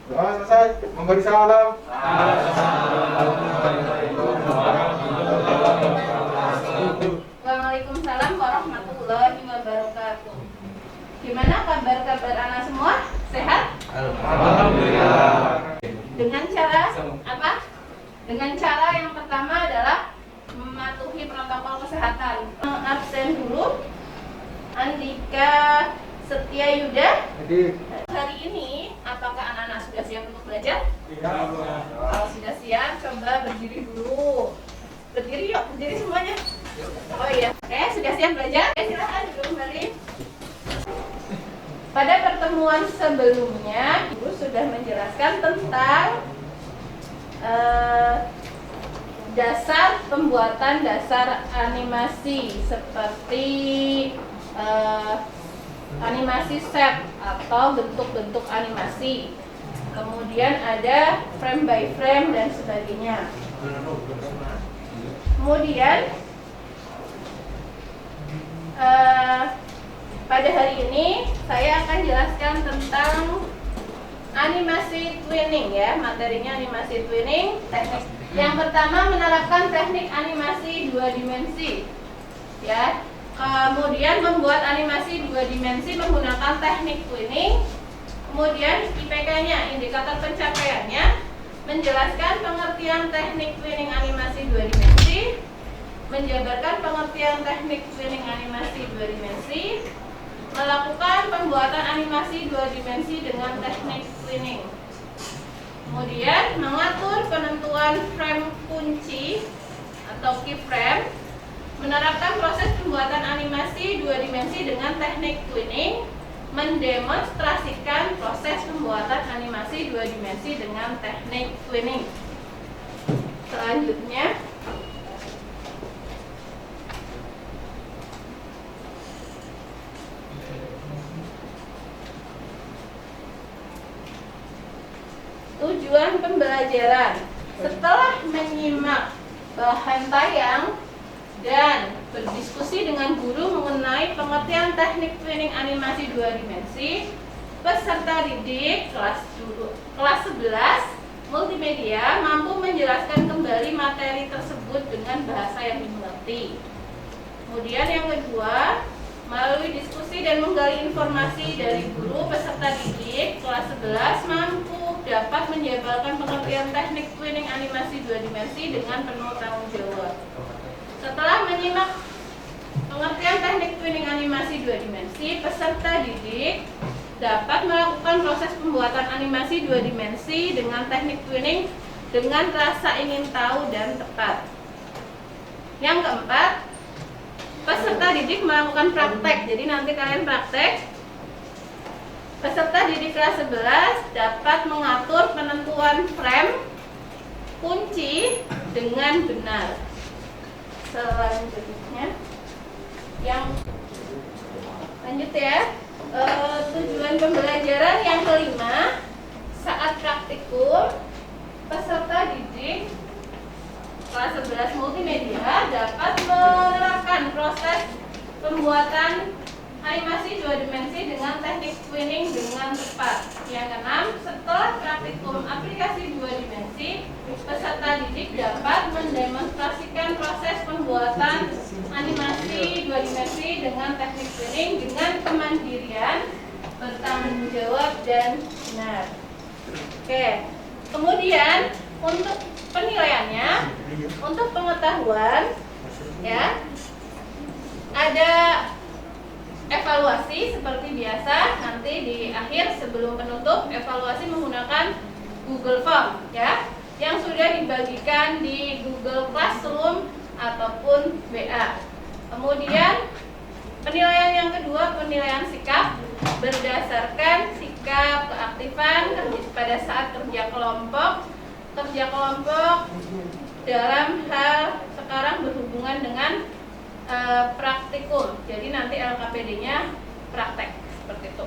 Doa selesai. Memberi salam. Waalaikumsalam warahmatullahi wabarakatuh. Gimana kabar anak semua? Sehat? Alhamdulillah. Dengan cara apa? Dengan cara yang pertama adalah mematuhi protokol kesehatan. Absen dulu. Andika Setia Yuda. Hari ini apakah anak-anak sudah siap untuk belajar? Iya. Kalau sudah siap, coba berdiri dulu. Berdiri yuk, berdiri semuanya. Oh iya, oke, sudah siap belajar? Silahkan duduk kembali. Pada pertemuan sebelumnya, Ibu sudah menjelaskan tentang dasar pembuatan dasar animasi seperti animasi set atau bentuk-bentuk animasi. Kemudian ada frame by frame dan sebagainya. Kemudian pada hari ini saya akan jelaskan tentang animasi twinning ya, materinya animasi twinning. Teknik yang pertama menerapkan teknik animasi dua dimensi ya. Kemudian membuat animasi dua dimensi menggunakan teknik twinning. Kemudian IPK-nya, indikator pencapaiannya, menjelaskan pengertian teknik twinning animasi dua dimensi, menjabarkan pengertian teknik twinning animasi dua dimensi, melakukan pembuatan animasi dua dimensi dengan teknik twinning. Kemudian mengatur penentuan frame kunci atau keyframe, menerapkan proses pembuatan animasi dua dimensi dengan teknik twinning, mendemonstrasikan proses pembuatan animasi dua dimensi dengan teknik twinning. Selanjutnya tujuan pembelajaran. Setelah menyimak bahan tayang dan berdiskusi dengan guru mengenai pengertian teknik twinning animasi dua dimensi, peserta didik kelas 11 multimedia mampu menjelaskan kembali materi tersebut dengan bahasa yang dimengerti. Kemudian yang kedua, melalui diskusi dan menggali informasi dari guru, peserta didik kelas 11 mampu dapat menjabarkan pengertian teknik twinning animasi dua dimensi dengan penuh tanggung jawab. Setelah menyimak pengertian teknik twinning animasi dua dimensi, peserta didik dapat melakukan proses pembuatan animasi dua dimensi dengan teknik twinning dengan rasa ingin tahu dan tepat. Yang keempat, peserta didik melakukan praktek. Jadi nanti kalian praktek. Peserta didik kelas 11 dapat mengatur penentuan frame kunci dengan benar. Selanjutnya yang lanjut ya, tujuan pembelajaran yang kelima, saat praktikum peserta didik kelas 11 multimedia dapat menerapkan proses pembuatan animasi dua dimensi dengan teknik twinning dengan tepat. Yang keenam, setelah praktikum aplikasi dua dimensi, peserta didik dapat mendemonstrasikan proses pembuatan animasi dua dimensi dengan teknik twinning dengan kemandirian, bertanggung jawab dan benar. Oke. Kemudian untuk penilaiannya, untuk pengetahuan ya, ada evaluasi seperti biasa. Nanti di akhir sebelum penutup, evaluasi menggunakan Google Form ya, yang sudah dibagikan di Google Classroom ataupun WA. Kemudian penilaian yang kedua, penilaian sikap berdasarkan sikap keaktifan pada saat kerja kelompok dalam hal sekarang berhubungan dengan praktikum. Jadi nanti LKPD-nya praktek seperti itu.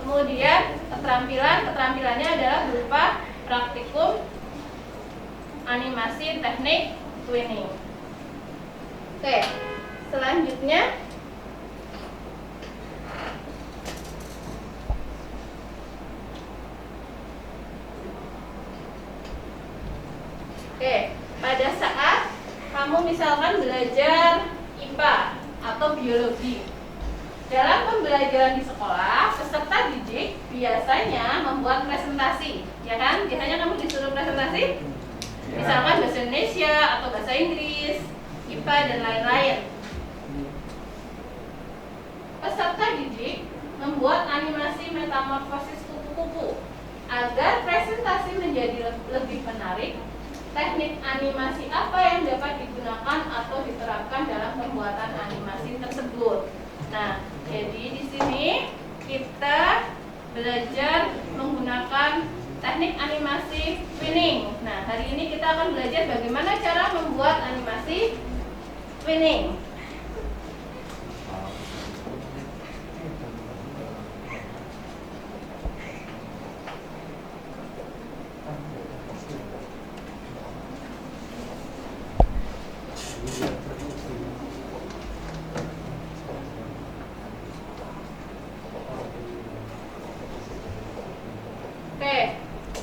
Kemudian keterampilannya adalah berupa praktikum animasi teknik twinning. Oke, selanjutnya misalkan belajar IPA atau biologi. Dalam pembelajaran di sekolah, peserta didik biasanya membuat presentasi, ya kan? Biasanya kamu disuruh presentasi, misalkan bahasa Indonesia atau bahasa Inggris, IPA dan lain-lain. Peserta didik membuat animasi metamorfosis kupu-kupu. Agar presentasi menjadi lebih menarik, teknik animasi apa yang dapat digunakan atau diterapkan dalam pembuatan animasi tersebut? Nah, jadi di sini kita belajar menggunakan teknik animasi twinning. Nah, hari ini kita akan belajar bagaimana cara membuat animasi twinning.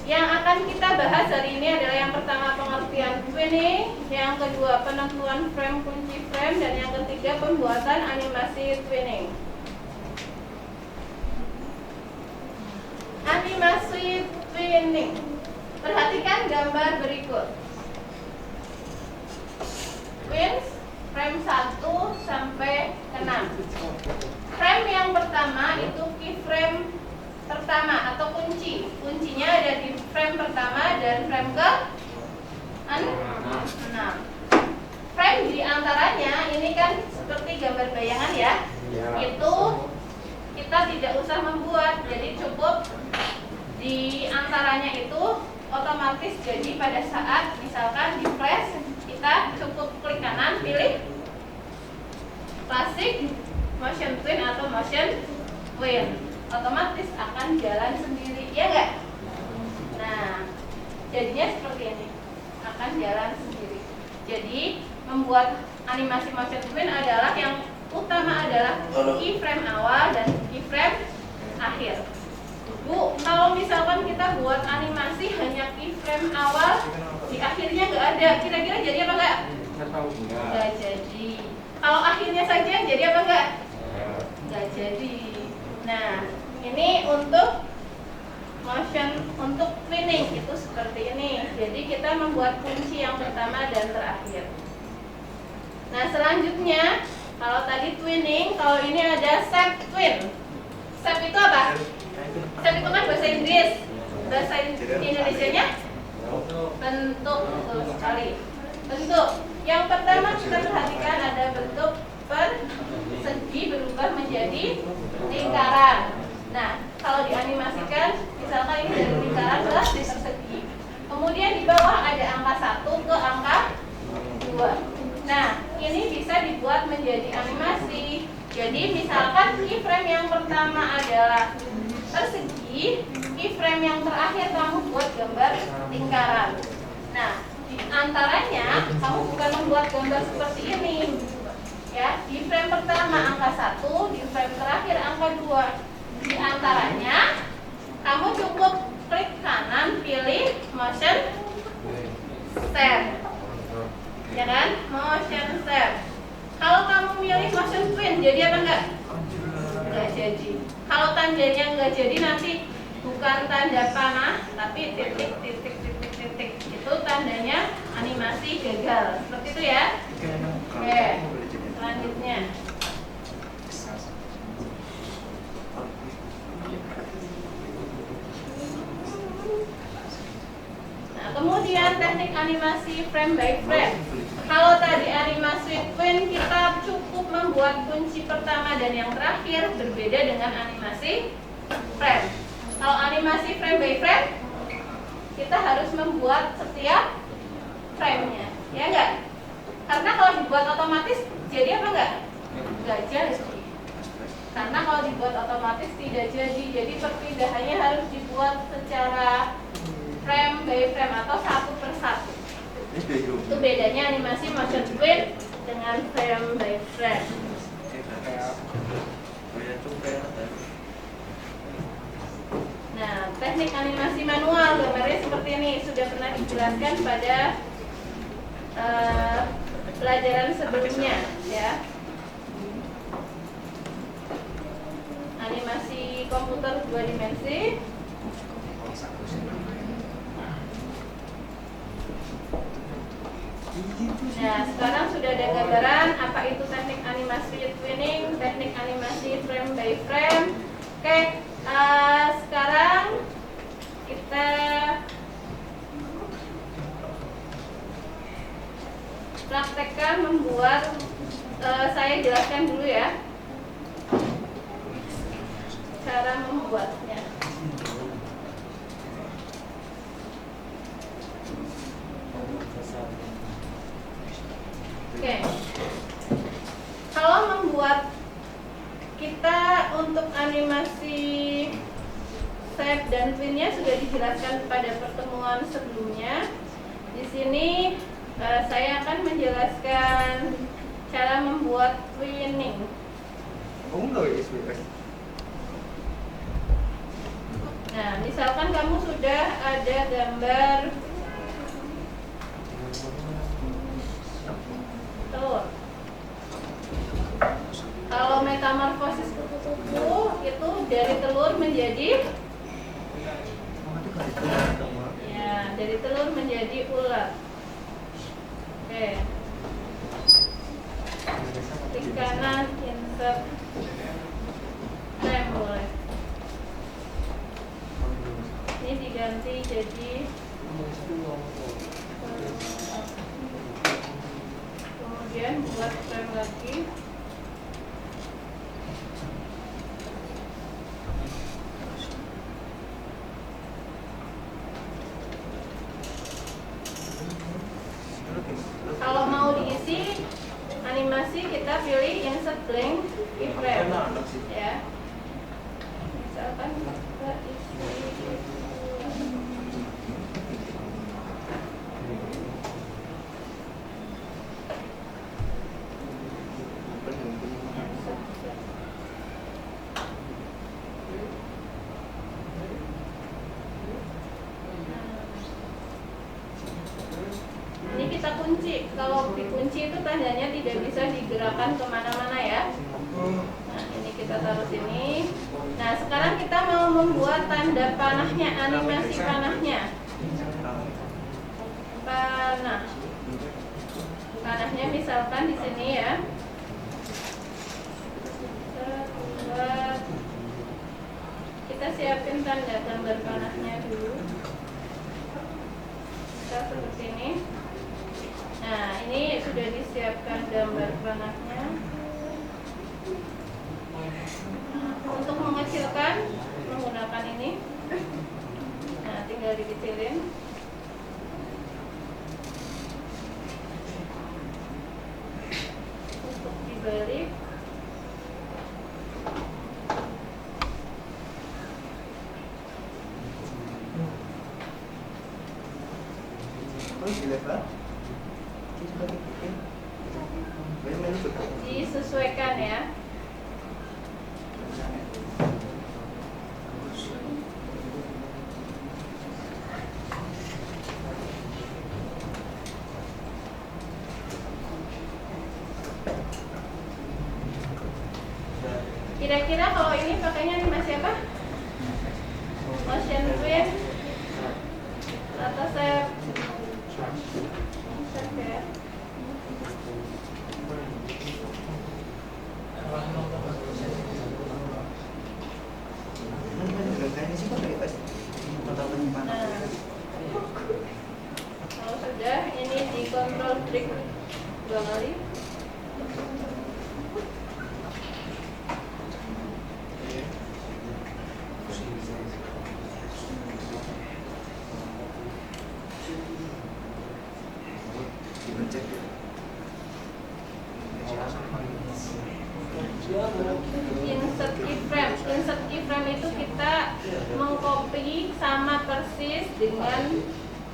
Yang akan kita bahas hari ini adalah yang pertama pengertian twinning, yang kedua penentuan frame kunci frame, dan yang ketiga pembuatan animasi twinning. Animasi twinning. Perhatikan gambar berikut. Twins frame 1 sampai 6. Frame yang pertama itu keyframe pertama atau kunci. Kuncinya ada di frame pertama dan frame ke 6. Frame di antaranya ini kan seperti gambar bayangan ya. Itu kita tidak usah membuat, jadi cukup di antaranya itu otomatis. Jadi pada saat misalkan di flash, kita cukup klik kanan, pilih classic, motion twin atau motion twin, otomatis akan jalan sendiri, ya enggak? Nah, jadinya seperti ini, akan jalan sendiri. Jadi membuat animasi motion twin adalah yang utama adalah keyframe awal dan keyframe akhir. Bu, kalau misalkan kita buat animasi hanya keyframe awal, di akhirnya nggak ada, kira-kira jadi apa enggak? Nggak jadi. Kalau akhirnya saja jadi apa enggak? Nggak jadi. Nah, ini untuk motion, untuk twinning itu seperti ini. Jadi kita membuat kunci yang pertama dan terakhir. Nah, selanjutnya kalau tadi twinning, kalau ini ada shape twin. Shape itu apa? Shape itu kan bahasa Inggris. Bahasa Indonesianya bentuk, betul sekali. Bentuk. Yang pertama kita perhatikan ada bentuk persegi berubah menjadi lingkaran. Nah, kalau dianimasikan, misalkan ini dari lingkaran ke persegi. Kemudian di bawah ada angka 1 ke angka 2. Nah, ini bisa dibuat menjadi animasi. Jadi misalkan keyframe yang pertama adalah persegi, keyframe yang terakhir kamu buat gambar lingkaran. Nah, di antaranya kamu bukan membuat gambar seperti ini. Ya, di frame pertama angka 1, di frame terakhir angka 2. Di antaranya kamu cukup klik kanan, pilih motion step. Ya kan? Motion step. Kalau kamu milih motion twin, jadi apa enggak? Enggak jadi. Kalau tandanya enggak jadi, nanti bukan tanda panah, tapi titik, titik, titik, titik. Itu tandanya animasi gagal. Seperti itu ya. Oke. Selanjutnya. Nah, kemudian teknik animasi frame by frame. Kalau tadi animasi twin kita cukup membuat kunci pertama dan yang terakhir, berbeda dengan animasi frame. Kalau animasi frame by frame, kita harus membuat setiap frame-nya, ya enggak? Karena kalau dibuat otomatis jadi apa enggak? Enggak jadi. Karena kalau dibuat otomatis tidak jadi. Jadi perpindahannya harus dibuat secara frame by frame atau satu per satu. Itu bedanya animasi motion twin dengan frame by frame. Nah, teknik animasi manual gambarnya seperti ini, sudah pernah dijelaskan pada pelajaran sebelumnya ya. Animasi komputer 2 dimensi. Nah, sekarang sudah ada gambaran apa itu teknik animasi twinning, teknik animasi frame by frame. Oke, sekarang kita praktekkan membuat, saya jelaskan dulu ya cara membuatnya. Oke, kalau membuat kita untuk animasi shape dan twinnya sudah dijelaskan pada pertemuan sebelumnya. Di sini saya akan menjelaskan cara membuat twinning. Nah, misalkan kamu sudah ada gambar telur. Kalau metamorfosis kupu-kupu itu dari telur menjadi dari telur menjadi ular. Oke. Klik kanan, insert frame boleh. Ini diganti jadi kemudian buat frame lagi. Kalau mau diisi animasi kita pilih insert blank keyframe ya. Misalkan kita isi ini kita kunci. Kalau dikunci itu tandanya tidak bisa digerakkan kemana-mana ya. Nah, ini kita taruh sini. Nah, sekarang kita mau membuat tanda panahnya, animasi panahnya. Panahnya misalkan di sini ya. Kita siapin tanda gambar panahnya dulu. Kita seperti ini. Nah, ini sudah disiapkan gambar panahnya. Untuk mengecilkan menggunakan ini. Nah, tinggal dikecilin. Untuk dibalik. Disesuaikan ya. Kira-kira kalau ini pakainya animasi apa? Motion twin atau shape? Shape ya. Kalau sudah, ini di control trik 2 kali. Insert keyframe. Insert keyframe itu kita mengcopy sama persis dengan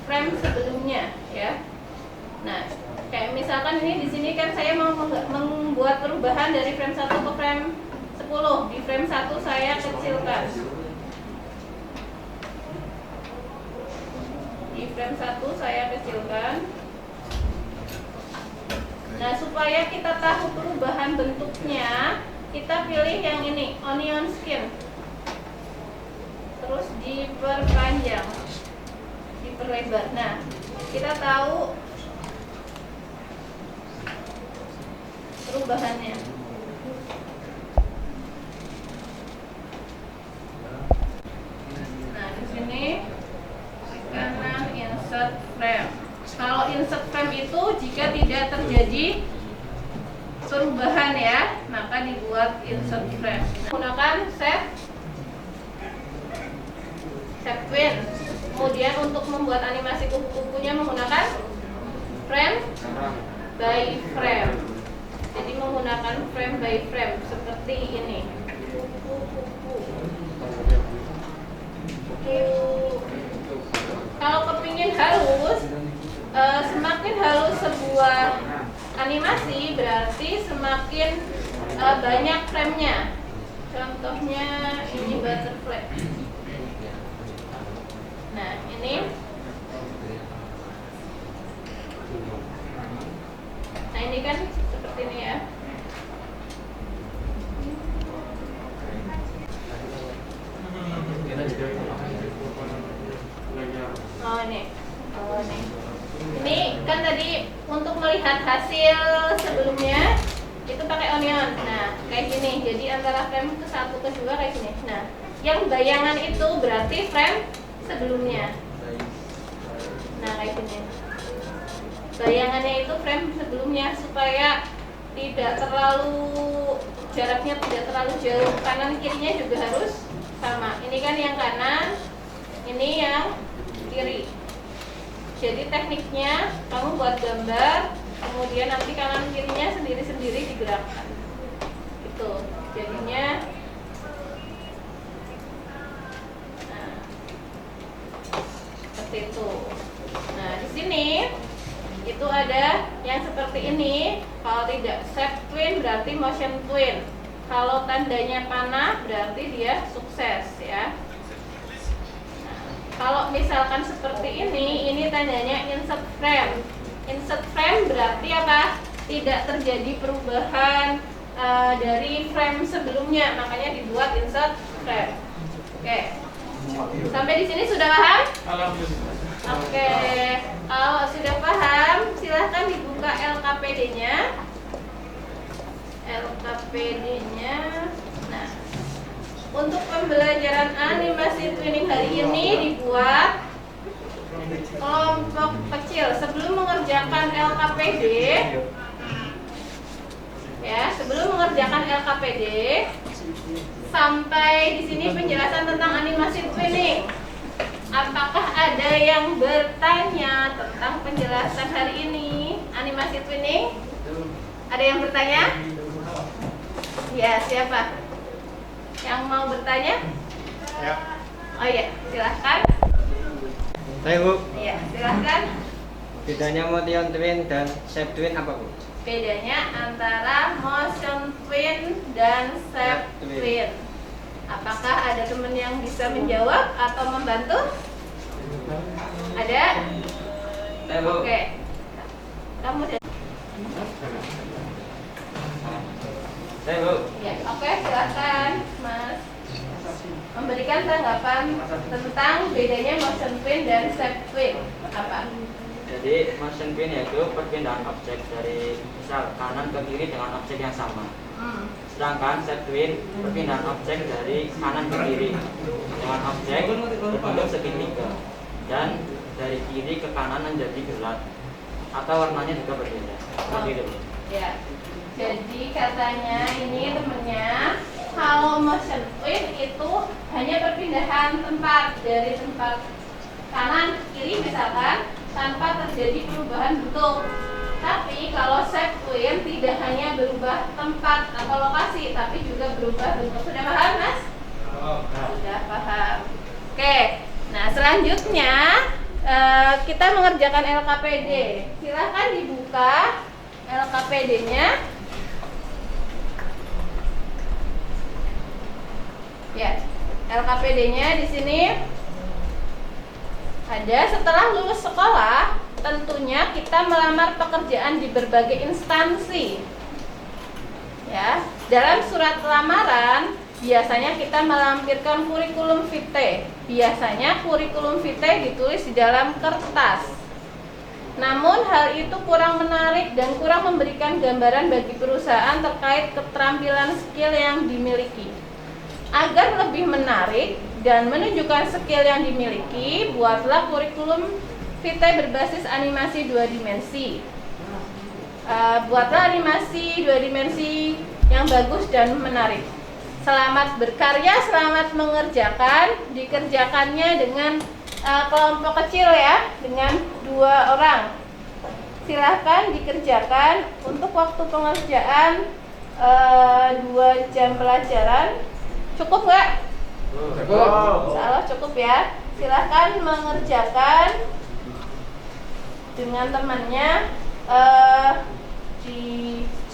frame sebelumnya ya. Nah, kayak misalkan ini di sini kan saya mau membuat perubahan dari frame 1 ke frame 10. Di frame 1 saya kecilkan. Di frame 1 saya kecilkan. Nah, supaya kita tahu perubahan bentuknya, kita pilih yang ini, onion skin. Terus diperpanjang, diperlebar. Nah, kita tahu perubahannya. Nah, di sini kanan insert frame. Kalau insert frame itu jika tidak terjadi perubahan ya, maka dibuat insert frame. Menggunakan save twin. Kemudian untuk membuat animasi kupu-kupunya menggunakan frame by frame. Jadi menggunakan frame by frame seperti ini. Kupu-kupu. Kalau kepingin halus, semakin halus sebuah animasi berarti semakin banyak frame-nya. Contohnya ini butterfly. Nah, ini. Nah, ini kan seperti ini ya. Oh, ini. Oh, ini. Ini kan tadi untuk melihat hasil sebelumnya itu pakai onion. Nah, kayak gini. Jadi antara frame ke satu ke dua kayak gini. Nah, yang bayangan itu berarti frame sebelumnya. Nah, kayak gini. Bayangannya itu frame sebelumnya supaya tidak terlalu jaraknya tidak terlalu jauh. Kanan kirinya juga harus sama. Ini kan yang kanan, ini yang kiri. Jadi tekniknya kamu buat gambar, kemudian nanti kanan kirinya sendiri-sendiri digerakkan. Gitu. Jadinya seperti itu. Nah, di sini itu ada yang seperti ini. Kalau tidak save twin berarti motion twin. Kalau tandanya panah berarti dia sukses ya. Nah, kalau misalkan seperti ini tandanya insert frame. Insert frame berarti apa? Tidak terjadi perubahan dari frame sebelumnya, makanya dibuat insert frame. Oke. Sampai di sini sudah paham? Alhamdulillah. Oke, kalau sudah paham, silahkan dibuka LKPD-nya. LKPD-nya. Nah, untuk pembelajaran animasi twinning hari ini dibuat kelompok kecil. Sebelum mengerjakan LKPD, ya, sebelum mengerjakan LKPD, sampai di sini penjelasan tentang animasi twinning. Apakah ada yang bertanya tentang penjelasan hari ini animasi twinning? Ada yang bertanya? Ya, siapa? Yang mau bertanya? Ya. Oh iya, silahkan. Saya Bu, Iya, silahkan. bedanya motion twin dan shape twin apa Bu? Bedanya antara motion twin dan shape twin. Apakah ada teman yang bisa menjawab atau membantu? Ada? Saya Bu. Oke. Kamu dan Saya Bu. ya, oke, silakan Mas memberikan tanggapan tentang bedanya motion twin dan shape twin. Apa? Jadi motion twin yaitu perpindahan objek dari misal kanan ke kiri dengan objek yang sama. Sedangkan shape twin perpindahan objek dari kanan ke kiri dengan objek berbentuk segitiga dan dari kiri ke kanan menjadi bulat atau warnanya juga berbeda. Seperti itu. Ya. Jadi katanya ini temennya kalau motion twin itu hanya perpindahan tempat dari tempat kanan ke kiri misalkan tanpa terjadi perubahan bentuk. Tapi kalau shape twin tidak hanya berubah tempat atau lokasi, tapi juga berubah bentuk. Sudah paham, Mas? Sudah paham. Oke. Nah, selanjutnya kita mengerjakan LKPD. Silahkan dibuka LKPD-nya. Ya, LKPD-nya di sini ada setelah lulus sekolah tentunya kita melamar pekerjaan di berbagai instansi. Ya, dalam surat lamaran biasanya kita melampirkan kurikulum vitae. Biasanya kurikulum vitae ditulis di dalam kertas. Namun hal itu kurang menarik dan kurang memberikan gambaran bagi perusahaan terkait keterampilan skill yang dimiliki. Agar lebih menarik dan menunjukkan skill yang dimiliki, buatlah kurikulum vitae berbasis animasi 2 dimensi. Buatlah animasi 2 dimensi yang bagus dan menarik. Selamat berkarya, selamat mengerjakan. Dikerjakannya dengan kelompok kecil ya, dengan 2 orang. Silahkan dikerjakan. Untuk waktu pengerjaan 2 jam pelajaran. Cukup nggak? Salah cukup ya. Silahkan mengerjakan dengan temannya.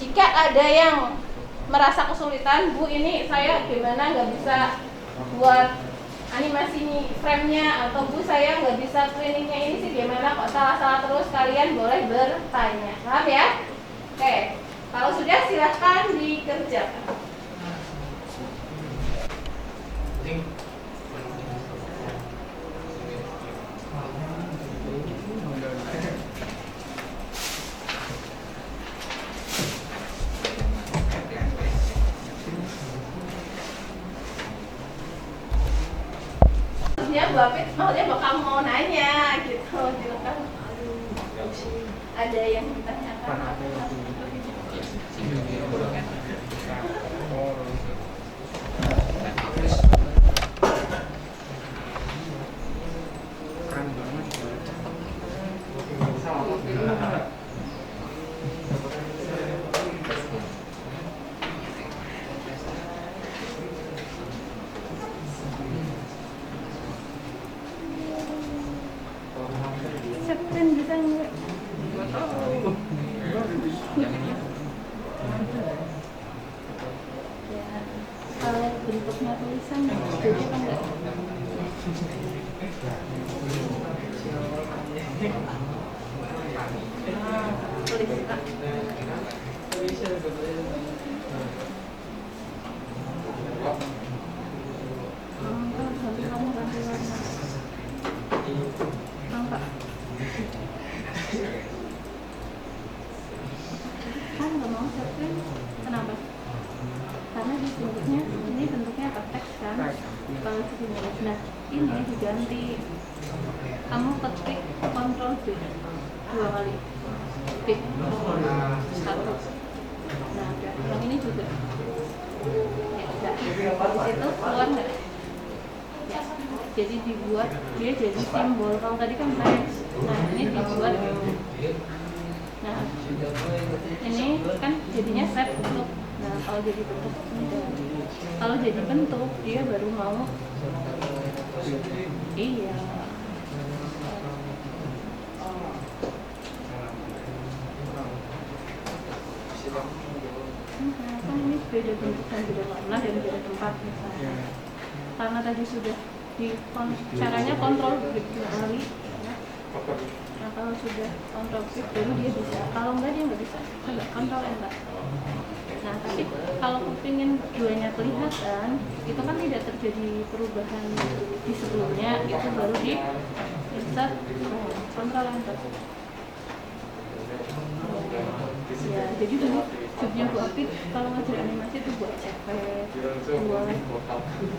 Jika ada yang merasa kesulitan, Bu ini saya gimana nggak bisa buat animasi ini frame-nya, atau Bu saya nggak bisa trainingnya ini sih gimana kok salah-salah terus, kalian boleh bertanya. Paham ya? Oke, kalau sudah silahkan dikerjakan. Bu Apit maksudnya bakal mau nanya gitu, silakan. Ada yang ditanyakan? Septen bisa nggak? Ya, kalau bentuknya tulisan jadi kan nggak? Tulis Pak. Kamu ganti warna. Nampak. Kan nggak mau septen, kenapa? Karena di bentuknya ini bentuknya apa, teks kan? Kalau di sini, nah ini diganti. Kamu ketik Ctrl B 2 kali, B 1. Nah, yang ini juga. Ya, udah. Di situ keluar nggak? Ya. Jadi dibuat dia jadi simbol. Kalau tadi kan teks. Nah ini dibuat. Nah ini kan jadinya set bentuk. Nah kalau jadi bentuk udah. Kalau jadi bentuk dia baru mau. Iya. Kan ini beda bentuk dan beda warna dan beda tempat misalnya. Karena tadi sudah caranya kontrol klik 2 kali. Nah kalau sudah kontrol klik baru dia bisa. Kalau enggak dia nggak bisa. Coba kontrol enter. Nah tapi kalau kepingin 2-nya kelihatan, itu kan tidak terjadi perubahan di sebelumnya, itu baru di insert kontrol enter. Ya jadi dulu jobnya Bu Apit kalau ngajar animasi itu buat CV, buat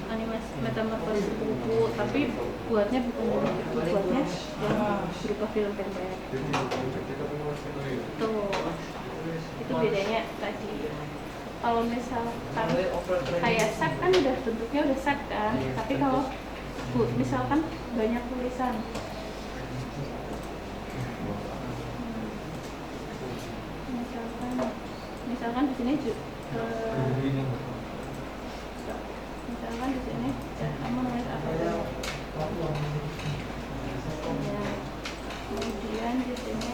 animasi metamorfosis buku, tapi buatnya bukan buku, buatnya yang berupa film pendek. Tuh, itu bedanya tadi. Kalau misalkan kayak set kan udah bentuknya udah set kan, tapi kalau misalkan banyak tulisan. Misalkan di sini misalkan di sini kamu nulis apa ya, kemudian di sini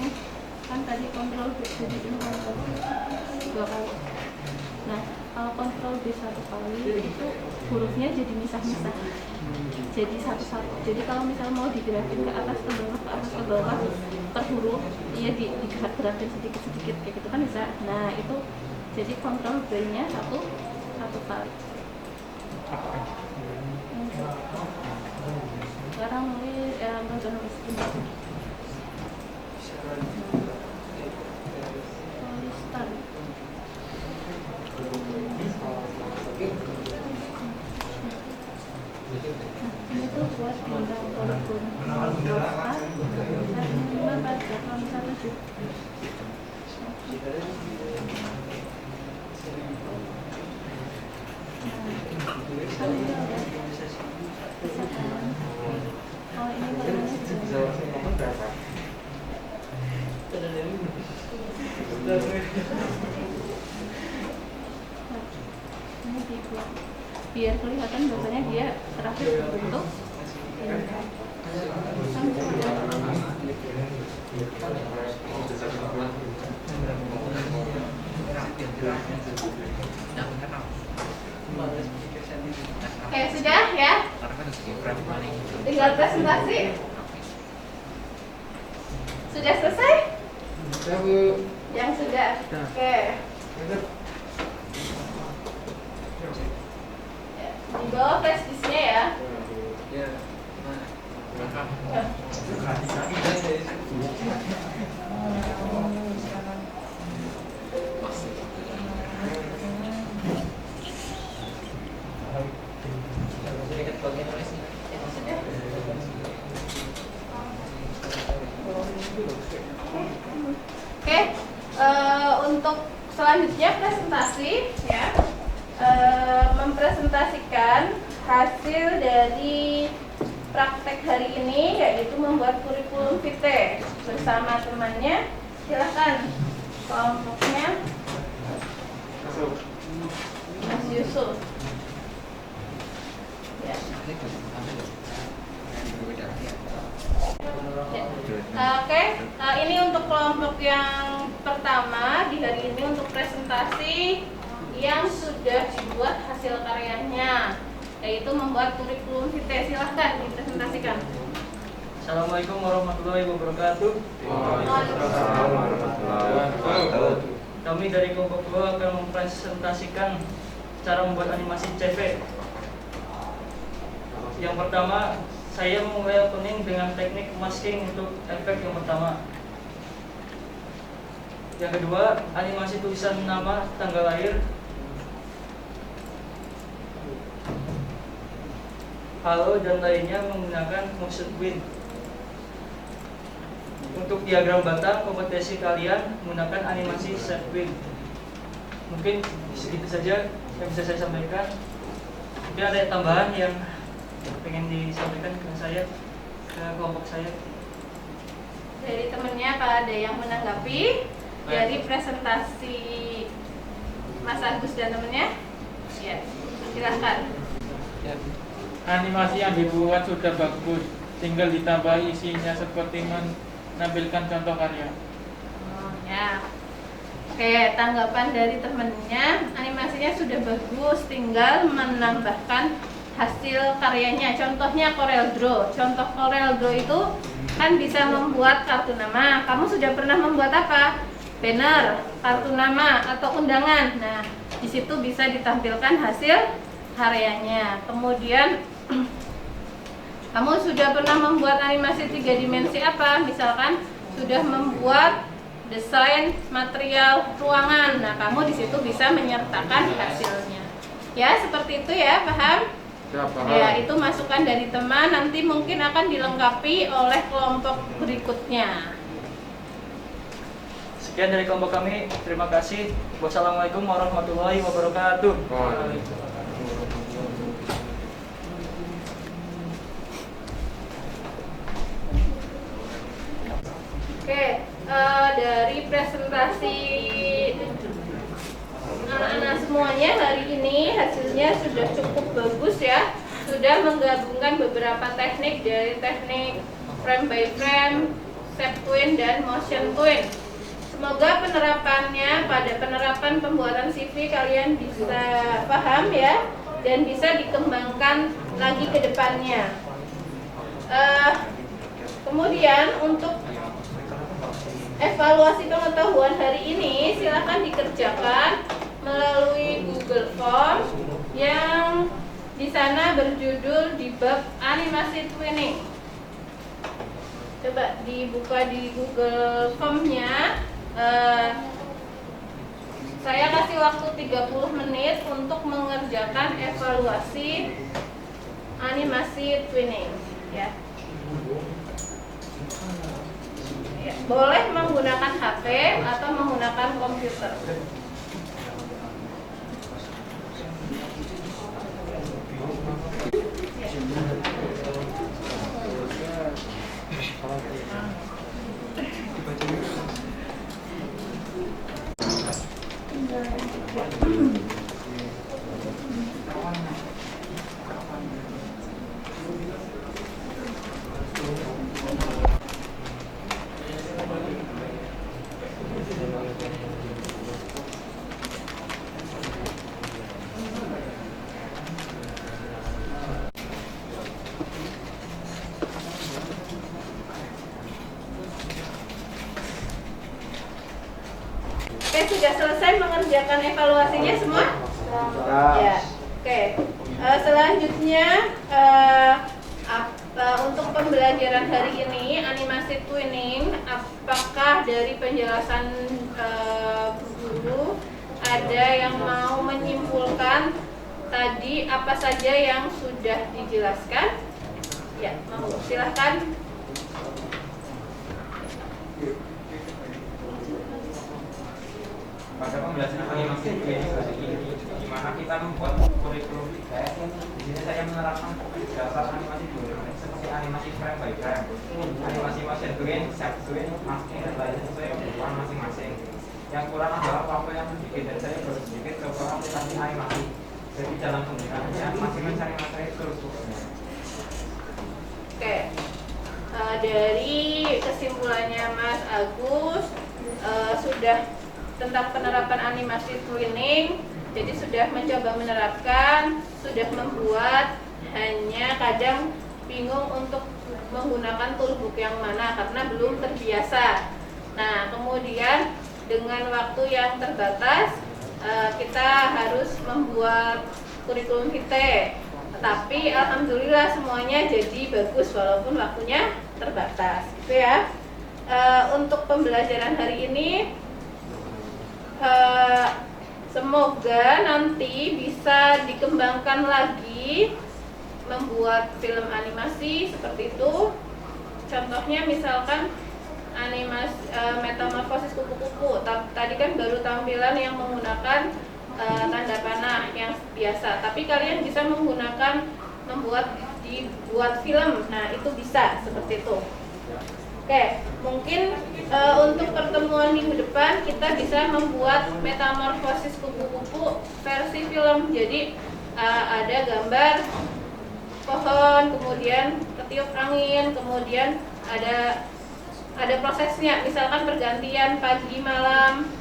kan tadi kontrol B jadi ini kontrol 2 kali. Nah kalau kontrol B 1 kali itu hurufnya jadi misah-misah. jadi satu-satu. Jadi kalau misal mau digerakin ke atas ke bawah per huruf, iya digerak-gerakin sedikit-sedikit kayak gitu kan bisa. Nah itu jadi kontrol B-nya satu kali. Sekarang mulai nulis tulisan. Ini tuh buat undang kurikulum 105 pada 107. Oh ini ini dibuat biar kelihatan bahwasanya dia terakhir berbentuk Oke, sudah ya? Tinggal presentasi. Sudah selesai? Sudah, Bu. Yang sudah. Oke. Ya, di bawah flash disknya ya. Oke, untuk selanjutnya presentasi ya, mempresentasikan hasil dari praktek hari ini, yaitu membuat kurikulum vitae bersama temannya. Silahkan kelompoknya Mas Yusuf ya. Oke, ini untuk kelompok yang pertama di hari ini untuk presentasi yang sudah dibuat hasil karyanya, yaitu membuat kurikulum vitae. Silahkan dipresentasikan. Assalamualaikum warahmatullahi wabarakatuh. Waalaikumsalam warahmatullahi wabarakatuh. Kami dari kelompok 2 akan mempresentasikan cara membuat animasi CV. Yang pertama, saya memulai opening dengan teknik masking untuk efek yang pertama. Yang kedua, animasi tulisan nama, tanggal lahir, halo dan lainnya menggunakan motion queen. Untuk diagram batang, kompetensi kalian menggunakan animasi set queen. Mungkin segitu saja yang bisa saya sampaikan. Mungkin ada tambahan yang pengen disampaikan ke saya, ke kelompok saya. Dari temennya, apa ada yang menanggapi dari presentasi Mas Agus dan temennya? Ya, silahkan. Ya. Animasi yang dibuat sudah bagus, tinggal ditambah isinya seperti menampilkan contoh karya. Ya. Oke, tanggapan dari temennya, animasinya sudah bagus, tinggal menambahkan hasil karyanya. Contohnya CorelDRAW. Contoh CorelDRAW itu kan bisa membuat kartu nama. Kamu sudah pernah membuat apa? Banner, kartu nama, atau undangan. Nah, di situ bisa ditampilkan hasil karyanya. Kemudian kamu sudah pernah membuat animasi 3 dimensi apa? Misalkan sudah membuat desain material ruangan. Nah, kamu di situ bisa menyertakan hasilnya. Ya, seperti itu ya, paham? Ya, itu masukan dari teman, nanti mungkin akan dilengkapi oleh kelompok berikutnya. Sekian dari kelompok kami, terima kasih. Wassalamualaikum warahmatullahi wabarakatuh. Oke, dari presentasi anak-anak semuanya hari ini hasilnya sudah cukup bagus ya. Sudah menggabungkan beberapa teknik, dari teknik frame by frame, set queen, dan motion queen. Semoga penerapannya pada penerapan pembuatan CV kalian bisa paham ya, dan bisa dikembangkan lagi ke depannya. Kemudian untuk evaluasi pengetahuan hari ini silakan dikerjakan melalui Google Form yang di sana berjudul di bab animasi twinning. Coba dibuka di Google Form-nya. Saya kasih waktu 30 menit untuk mengerjakan evaluasi animasi twinning, ya. Ya, boleh menggunakan HP atau menggunakan komputer. Oke, sudah selesai mengerjakan evaluasinya semua? Ya. Oke. Selanjutnya untuk pembelajaran hari ini animasi twinning, apakah dari penjelasan guru ada yang mau menyimpulkan tadi apa saja yang sudah dijelaskan? Ya, mau silahkan. Pada pembelajaran animasi ini di mana kita membuat kurikulum kita, di sini saya menerapkan dasar animasi seperti animasi frame by frame, animasi motion twin, set twin, masking dan lain sesuai kebutuhan masing-masing. Yang kurang adalah waktu yang sedikit dan saya baru sedikit coba aplikasi animasi. Jadi dalam penggunaannya masih mencari materi strukturnya. Oke. Dari kesimpulannya Mas Agus sudah tentang penerapan animasi twinning, jadi sudah mencoba menerapkan, sudah membuat, hanya kadang bingung untuk menggunakan toolbook yang mana karena belum terbiasa. Nah, kemudian dengan waktu yang terbatas, kita harus membuat kurikulum kita. Tapi alhamdulillah semuanya jadi bagus walaupun waktunya terbatas, gitu ya. Untuk pembelajaran hari ini, semoga nanti bisa dikembangkan lagi membuat film animasi seperti itu. Contohnya misalkan animasi metamorfosis kupu-kupu. Tadi kan baru tampilan yang menggunakan tanda panah yang biasa, tapi kalian bisa menggunakan dibuat film. Nah, itu bisa seperti itu. Oke, mungkin untuk pertemuan minggu depan kita bisa membuat metamorfosis kupu-kupu versi film. Jadi ada gambar pohon, kemudian ketiup angin, kemudian ada prosesnya. Misalkan pergantian pagi malam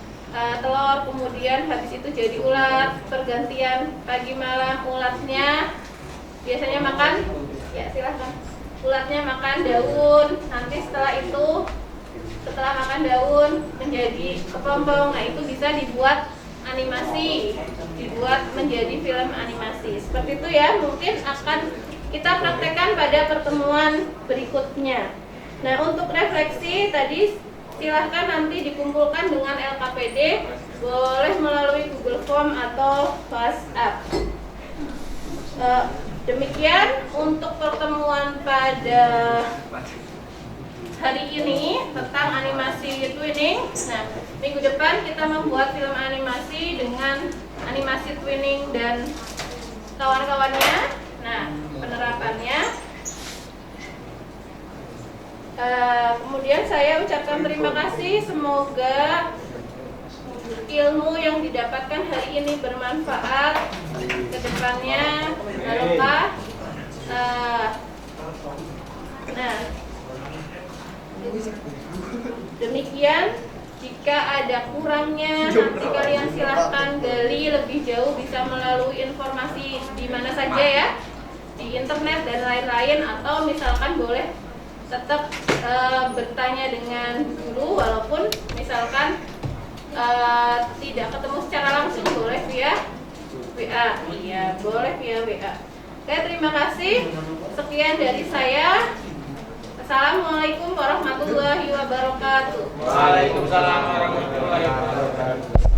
telur, kemudian habis itu jadi ulat, pergantian pagi malam ulatnya biasanya makan, ya silahkan. Ulatnya makan daun, nanti setelah makan daun menjadi kepompong. Nah, itu bisa dibuat animasi, dibuat menjadi film animasi. Seperti itu ya, mungkin akan kita praktekkan pada pertemuan berikutnya. Nah, untuk refleksi tadi silahkan nanti dikumpulkan dengan LKPD, boleh melalui Google Form atau WhatsApp. Demikian untuk pertemuan pada hari ini tentang animasi twinning. Nah, minggu depan kita membuat film animasi dengan animasi twinning dan kawan-kawannya. Nah, penerapannya. Kemudian saya ucapkan terima kasih. Semoga ilmu yang didapatkan hari ini bermanfaat ke depannya, barokah. Nah, demikian. Jika ada kurangnya, nanti kalian silahkan gali lebih jauh, bisa melalui informasi di mana saja ya, di internet dan lain-lain, atau misalkan boleh tetap bertanya dengan guru, walaupun misalkan tidak ketemu secara langsung, boleh via WA. Iya, boleh via WA. Oke, terima kasih. Sekian dari saya. Assalamualaikum warahmatullahi wabarakatuh. Waalaikumsalam warahmatullahi wabarakatuh.